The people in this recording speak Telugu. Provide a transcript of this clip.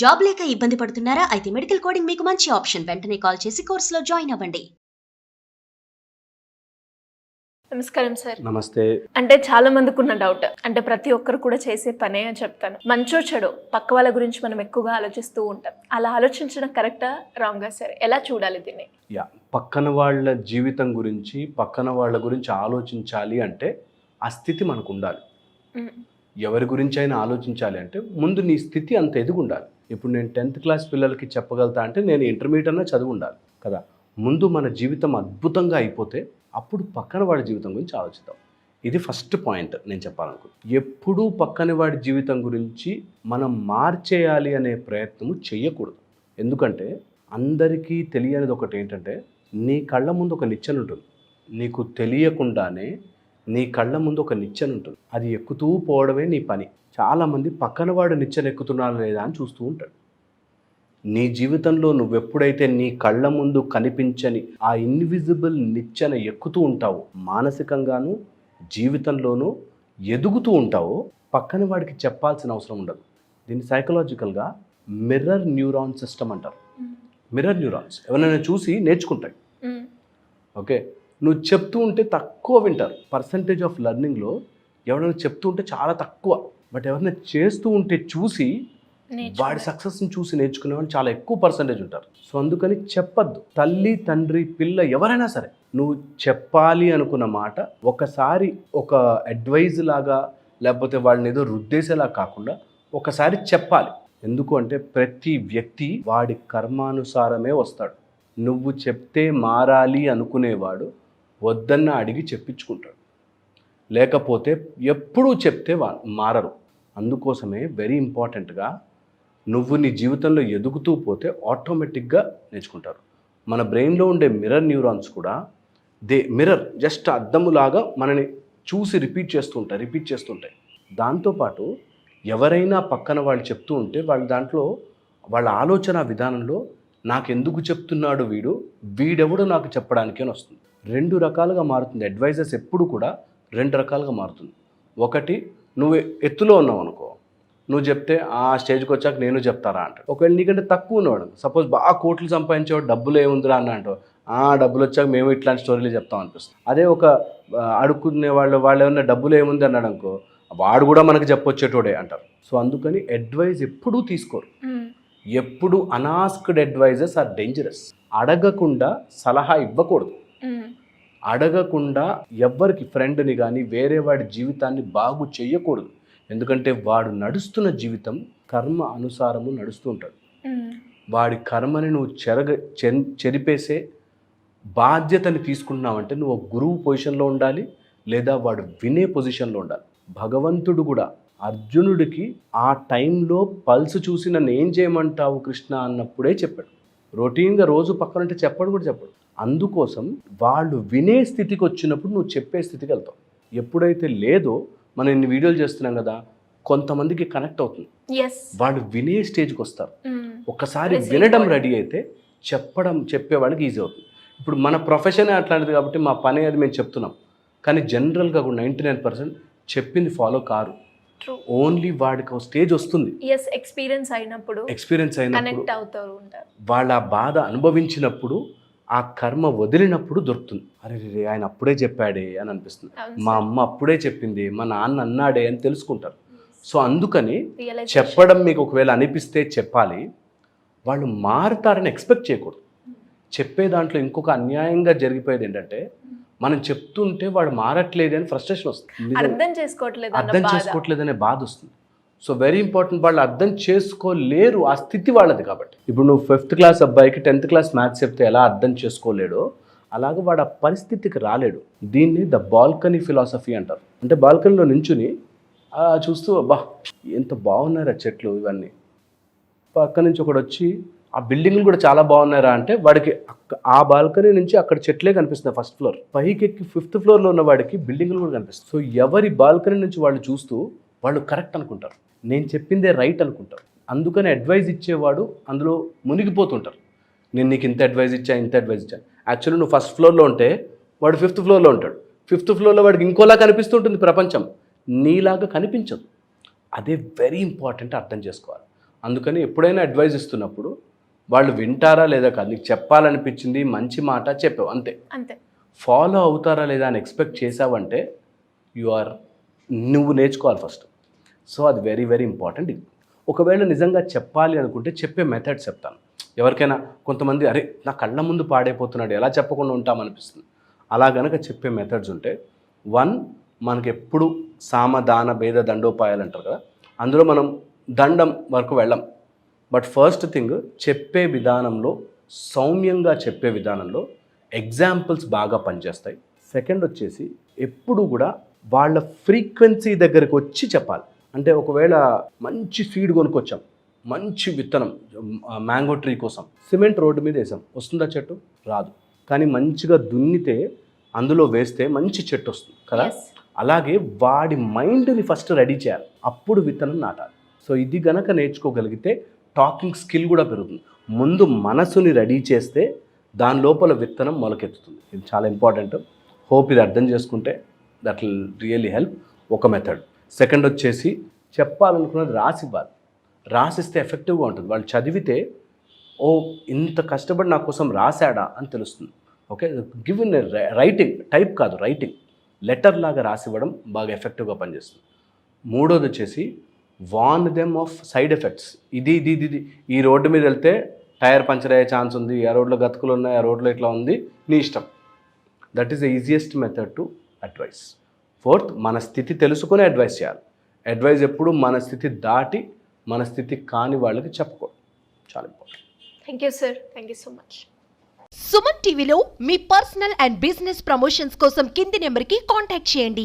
జాబ్ లేక ఇబ్బంది పడుతున్నారా? అయితే మెడికల్ కోడింగ్ మీకు మంచి ఆప్షన్. వెంటనే కాల్ చేసి కోర్సులో జాయిన్ అవ్వండి. నమస్కారం సార్. నమస్తే. అంటే చాలా మందికి ఉన్న డౌట్, అంటే ప్రతి ఒక్కరు కూడా చేసే పనే అని చెప్తాను. మంచో చెడో పక్క వాళ్ళ గురించి మనం ఎక్కువగా ఆలోచిస్తూ ఉంటాం. అలా ఆలోచించడం కరెక్టా రాంగా సార్? ఎలా చూడాలి దీన్ని? పక్కన వాళ్ళ జీవితం గురించి, పక్కన వాళ్ళ గురించి ఆలోచించాలి అంటే ఆ స్థితి మనకు ఉండాలి. ఎవరి గురించి అయినా ఆలోచించాలి అంటే ముందు నీ స్థితి అంత ఎదిగి ఉండాలి. ఇప్పుడు నేను 10th క్లాస్ పిల్లలకి చెప్పగలుగుతా అంటే నేను ఇంటర్మీడియట్ అన్నా చదివి ఉండాలి కదా. ముందు మన జీవితం అద్భుతంగా అయిపోతే అప్పుడు పక్కన వాడి జీవితం గురించి ఆలోచిద్దాం. ఇది ఫస్ట్ పాయింట్ నేను చెప్పాలనుకుంటున్నాను. ఎప్పుడూ పక్కన వాడి జీవితం గురించి మనం మార్చేయాలి అనే ప్రయత్నము చెయ్యకూడదు. ఎందుకంటే అందరికీ తెలియనిది ఒకటి ఏంటంటే, నీ కళ్ళ ముందు ఒక నిచ్చెన ఉంటుంది. నీకు తెలియకుండానే నీ కళ్ళ ముందు ఒక నిచ్చెన ఉంటుంది. అది ఎక్కుతూ పోవడమే నీ పని. చాలామంది పక్కన వాడు నిచ్చెన ఎక్కుతున్నారా లేదా అని చూస్తూ ఉంటాడు. నీ జీవితంలో నువ్వెప్పుడైతే నీ కళ్ళ ముందు కనిపించని ఆ ఇన్విజిబుల్ నిచ్చెన ఎక్కుతూ ఉంటావో, మానసికంగాను జీవితంలోనూ ఎదుగుతూ ఉంటావో, పక్కన వాడికి చెప్పాల్సిన అవసరం ఉండదు. దీన్ని సైకలాజికల్గా మిర్రర్ న్యూరాన్ సిస్టమ్ అంటారు. మిర్రర్ న్యూరాన్స్ ఎవరైనా చూసి నేర్చుకుంటాయి. ఓకే, నువ్వు చెప్తూ ఉంటే తక్కువ వింటారు. పర్సంటేజ్ ఆఫ్ లెర్నింగ్లో ఎవరైనా చెప్తూ ఉంటే చాలా తక్కువ. బట్ ఎవరైనా చేస్తూ ఉంటే చూసి వాడి సక్సెస్ని చూసి నేర్చుకునే వాళ్ళు చాలా ఎక్కువ పర్సంటేజ్ ఉంటారు. సో అందుకని చెప్పద్దు. తల్లి, తండ్రి, పిల్ల ఎవరైనా సరే నువ్వు చెప్పాలి అనుకున్న మాట ఒకసారి ఒక అడ్వైజ్ లాగా, లేకపోతే వాళ్ళని ఏదో రుద్దేసేలా కాకుండా ఒకసారి చెప్పాలి. ఎందుకు అంటే ప్రతి వ్యక్తి వాడి కర్మానుసారమే వస్తాడు. నువ్వు చెప్తే మారాలి అనుకునేవాడు వద్దన్న అడిగి చెప్పించుకుంటాడు. లేకపోతే ఎప్పుడూ చెప్తే మారరు. అందుకోసమే వెరీ ఇంపార్టెంట్గా నువ్వు నీ జీవితంలో ఎదుగుతూ పోతే ఆటోమేటిక్గా నేర్చుకుంటారు. మన బ్రెయిన్లో ఉండే మిర్రర్ న్యూరాన్స్ కూడా మిర్రర్ జస్ట్ అద్దములాగా మనని చూసి రిపీట్ చేస్తుంటాయి. దాంతోపాటు ఎవరైనా పక్కన వాళ్ళు చెప్తూ ఉంటే దాంట్లో వాళ్ళ ఆలోచన విధానంలో నాకెందుకు చెప్తున్నాడు వీడెవడో నాకు చెప్పడానికి అని వస్తుంది. 2 రకాలుగా మారుతుంది. అడ్వైజర్స్ ఎప్పుడు కూడా 2 రకాలుగా మారుతుంది. ఒకటి, నువ్వు ఎత్తులో ఉన్నావు అనుకో, నువ్వు చెప్తే ఆ స్టేజ్కి వచ్చాక నేను చెప్తారా అంటాడు. ఒకవేళ నీకంటే తక్కువ ఉన్నవాడు, సపోజ్ బాగా కోట్లు సంపాదించేవాడు, డబ్బులు ఏముందిరా అన్న అంటావు, డబ్బులు వచ్చాక మేము ఇట్లాంటి స్టోరీలు చెప్తాం అనిపిస్తుంది. అదే ఒక అడుక్కునే వాళ్ళు ఏమన్నా డబ్బులు ఏముంది అన్నాడు అనుకో, వాడు కూడా మనకు చెప్పొచ్చేటోడే అంటారు. సో అందుకని అడ్వైజ్ ఎప్పుడూ తీసుకోరు. ఎప్పుడు అనాస్క్డ్ అడ్వైజర్స్ ఆర్ డేంజరస్. అడగకుండా సలహా ఇవ్వకూడదు. అడగకుండా ఎవ్వరికి ఫ్రెండ్ని కానీ వేరే వాడి జీవితాన్ని బాగు చెయ్యకూడదు. ఎందుకంటే వాడు నడుస్తున్న జీవితం కర్మ అనుసారము నడుస్తూ ఉంటాడు. వాడి కర్మని నువ్వు చెరిపేసే బాధ్యతని తీసుకుంటున్నావంటే నువ్వు గురువు పొజిషన్లో ఉండాలి, లేదా వాడు వినే పొజిషన్లో ఉండాలి. భగవంతుడు కూడా అర్జునుడికి ఆ టైంలో పల్స్ చూసి నన్ను ఏం చేయమంటావు కృష్ణ అన్నప్పుడే చెప్పాడు. రొటీన్గా రోజు పక్కనంటే చెప్పడు. అందుకోసం వాళ్ళు వినే స్థితికి వచ్చినప్పుడు నువ్వు చెప్పే స్థితికి వెళ్తావు. ఎప్పుడైతే లేదో, మనం ఇన్ని వీడియోలు చేస్తున్నాం కదా, కొంతమందికి కనెక్ట్ అవుతుంది. వాళ్ళు వినే స్టేజ్కి వస్తారు. ఒక్కసారి వినడం రెడీ అయితే చెప్పేవాడికి ఈజీ అవుతుంది. ఇప్పుడు మన ప్రొఫెషనే అట్లాంటిది కాబట్టి మా పని అది మేము చెప్తున్నాం. కానీ జనరల్గా కూడా 99% చెప్పింది ఫాలో కారు. ఓన్లీ వాడికి ఒక స్టేజ్ వస్తుంది. ఎక్స్పీరియన్స్ అయినప్పుడు వాళ్ళ బాధ అనుభవించినప్పుడు, ఆ కర్మ వదిలినప్పుడు దొరుకుతుంది. అరే ఆయన అప్పుడే చెప్పాడే అని అనిపిస్తుంది, మా అమ్మ అప్పుడే చెప్పింది, మా నాన్న అన్నాడే అని తెలుసుకుంటారు. సో అందుకని చెప్పడం మీకు ఒకవేళ అనిపిస్తే చెప్పాలి. వాళ్ళు మారుతారని ఎక్స్పెక్ట్ చేయకూడదు. చెప్పే దాంట్లో ఇంకొక అన్యాయంగా జరిగిపోయేది ఏంటంటే, మనం చెప్తుంటే వాడు మారట్లేదు అని ఫ్రస్ట్రేషన్ వస్తుంది, అర్థం చేసుకోవట్లేదనే బాధ వస్తుంది. సో వెరీ ఇంపార్టెంట్, వాళ్ళు అర్థం చేసుకోలేరు, ఆ స్థితి వాళ్ళది. కాబట్టి ఇప్పుడు నువ్వు 5th క్లాస్ అబ్బాయికి 10th క్లాస్ మ్యాథ్స్ చెప్తే ఎలా అర్థం చేసుకోలేడో, అలాగే వాడు ఆ పరిస్థితికి రాలేడు. దీన్ని ద బాల్కనీ ఫిలాసఫీ అంటారు. అంటే బాల్కనీలో నించుని చూస్తూ అబ్బా ఎంత బాగున్నారు ఆ చెట్లు ఇవన్నీ, పక్క నుంచి ఒకడు వచ్చి ఆ బిల్డింగ్లు కూడా చాలా బాగున్నారా అంటే వాడికి ఆ బాల్కనీ నుంచి అక్కడ చెట్లే కనిపిస్తుంది. 1st ఫ్లోర్ పైకి ఎక్కి 5th ఫ్లోర్లో ఉన్న వాడికి బిల్డింగ్లు కూడా కనిపిస్తుంది. సో ఎవరి బాల్కనీ నుంచి వాళ్ళు చూస్తూ వాళ్ళు కరెక్ట్ అనుకుంటారు, నేను చెప్పిందే రైట్ అనుకుంటారు. అందుకని అడ్వైజ్ ఇచ్చేవాడు అందులో మునిగిపోతుంటారు. నేను నీకు ఇంత అడ్వైజ్ ఇచ్చాను. యాక్చువల్లీ నువ్వు 1st ఫ్లోర్లో ఉంటే వాడు 5th ఫ్లోర్లో ఉంటాడు. 5th ఫ్లోర్లో వాడికి ఇంకోలా కనిపిస్తుంటుంది ప్రపంచం, నీలాగా కనిపించదు. అదే వెరీ ఇంపార్టెంట్ అర్థం చేసుకోవాలి. అందుకని ఎప్పుడైనా అడ్వైస్ ఇస్తున్నప్పుడు వాళ్ళు వింటారా లేదా కాదు, నీకు చెప్పాలనిపించింది మంచి మాట చెప్పావు అంతే. అంతే. ఫాలో అవుతారా లేదా అని ఎక్స్పెక్ట్ చేసావంటే నువ్వు నేర్చుకోవాలి ఫస్ట్. సో అది వెరీ వెరీ ఇంపార్టెంట్. ఒకవేళ నిజంగా చెప్పాలి అనుకుంటే చెప్పే మెథడ్ చెప్తాను. ఎవరికైనా కొంతమంది అరే నా కళ్ళ ముందు పాడైపోతున్నాడు ఎలా చెప్పకుండా ఉంటామనిపిస్తుంది. అలా గనక చెప్పే మెథడ్స్ ఉంటే, 1 మనకి ఎప్పుడు సామదాన భేద దండోపాయాలు అంటారు కదా, అందులో మనం దండం వరకు వెళ్ళం. బట్ ఫస్ట్ థింగ్ చెప్పే విధానంలో, సౌమ్యంగా చెప్పే విధానంలో ఎగ్జాంపుల్స్ బాగా పనిచేస్తాయి. సెకండ్ వచ్చేసి ఎప్పుడు కూడా వాళ్ళ ఫ్రీక్వెన్సీ దగ్గరికి వచ్చి చెప్పాలి. అంటే ఒకవేళ మంచి సీడ్ కొనుక్కొచ్చాం, మంచి విత్తనం మ్యాంగో ట్రీ కోసం సిమెంట్ రోడ్డు మీద వేసాం, వస్తుందా చెట్టు? రాదు. కానీ మంచిగా దున్నితే అందులో వేస్తే మంచి చెట్టు వస్తుంది కదా. Yes. అలాగే వాడి మైండ్ని ఫస్ట్ రెడీ చేయాలి, అప్పుడు విత్తనం నాటాలి. సో ఇది గనక నేర్చుకోగలిగితే టాకింగ్ స్కిల్ కూడా పెరుగుతుంది. ముందు మనసుని రెడీ చేస్తే దాని లోపల విత్తనం మొలకెత్తుతుంది. ఇది చాలా ఇంపార్టెంట్. హోప్ ఇది అర్థం చేసుకుంటే దట్ విల్ రియల్లీ హెల్ప్. ఒక మెథడ్. సెకండ్ వచ్చేసి చెప్పాలనుకున్నది రాసివ్వాలి. రాసిస్తే ఎఫెక్టివ్గా ఉంటుంది. వాళ్ళు చదివితే ఓ ఇంత కష్టపడి నా కోసం రాశాడా అని తెలుస్తుంది. Okay, give in writing, type కాదు రైటింగ్, లెటర్ లాగా రాసివ్వడం బాగా ఎఫెక్టివ్గా పనిచేస్తుంది. మూడోది వచ్చేసి warn them of side effects. ఇది ఇది ఇది ఈ రోడ్డు మీద వెళ్తే టైర్ పంచర్ అయ్యే ఛాన్స్ ఉంది, ఆ రోడ్లో గతుకులు ఉన్నాయి, ఆ రోడ్లో ఇట్లా ఉంది, నీ ఇష్టం. That is the easiest method to advice. Fourth, మన స్థితి తెలుసుకుని అడ్వైస్ చేయాలి. అడ్వైస్ ఎప్పుడు మన స్థితి దాటి మన స్థితి కాని వాళ్ళకి చెప్పకూడదు. చాలా important. Thank you sir, thank you so much. Suman టీవీలో మీ పర్సనల్ అండ్ బిజినెస్ ప్రమోషన్స్ కోసం కింది నెంబర్కి కాంటాక్ట్ చేయండి.